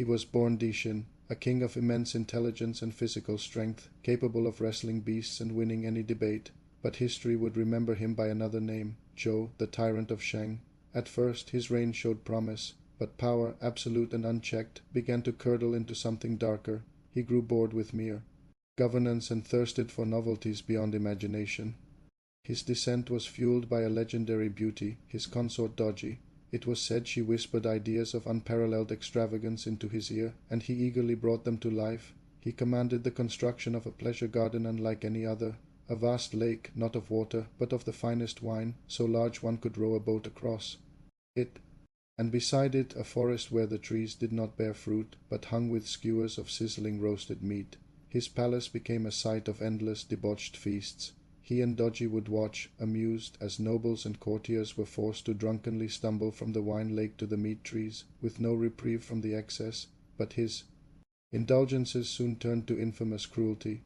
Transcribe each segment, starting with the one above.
He was born Di Xin, a king of immense intelligence and physical strength, capable of wrestling beasts and winning any debate. But history would remember him by another name, Zhou, the tyrant of Shang. At first his reign showed promise, but power, absolute and unchecked, began to curdle into something darker. He grew bored with mere governance and thirsted for novelties beyond imagination. His descent was fueled by a legendary beauty, his consort Doji. It was said she whispered ideas of unparalleled extravagance into his ear, and he eagerly brought them to life. He commanded the construction of a pleasure garden unlike any other, a vast lake, not of water, but of the finest wine, so large one could row a boat across it, and beside it a forest where the trees did not bear fruit, but hung with skewers of sizzling roasted meat. His palace became a site of endless debauched feasts. He and Doji would watch, amused, as nobles and courtiers were forced to drunkenly stumble from the wine lake to the meat trees, with no reprieve from the excess. But his indulgences soon turned to infamous cruelty.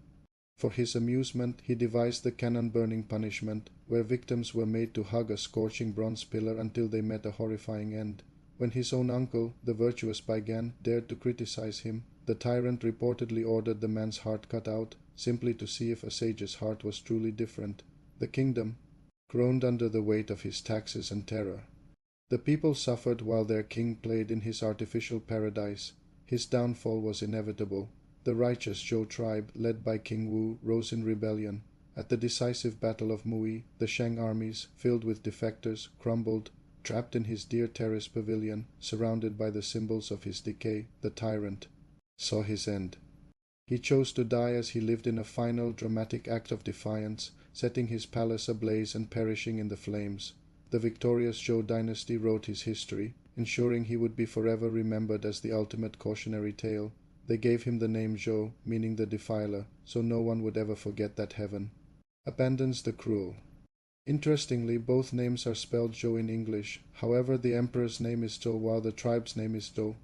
For his amusement he devised the cannon-burning punishment, where victims were made to hug a scorching bronze pillar until they met a horrifying end. When his own uncle, the virtuous Baigan, dared to criticize him, the tyrant reportedly ordered the man's heart cut out, simply to see if a sage's heart was truly different. The kingdom groaned under the weight of his taxes and terror. The people suffered while their king played in his artificial paradise. His downfall was inevitable. The righteous Zhou tribe, led by King Wu, rose in rebellion. At the decisive battle of Mui, the Shang armies, filled with defectors, crumbled. Trapped in his dear terrace pavilion, surrounded by the symbols of his decay, the tyrant saw his end. He chose to die as he lived in a final, dramatic act of defiance, setting his palace ablaze and perishing in the flames. The victorious Zhou dynasty wrote his history, ensuring he would be forever remembered as the ultimate cautionary tale. They gave him the name Zhou, meaning the defiler, so no one would ever forget that heaven abandons the cruel. Interestingly, both names are spelled Zhou in English. However, the emperor's name is Zhou while the tribe's name is Zhou.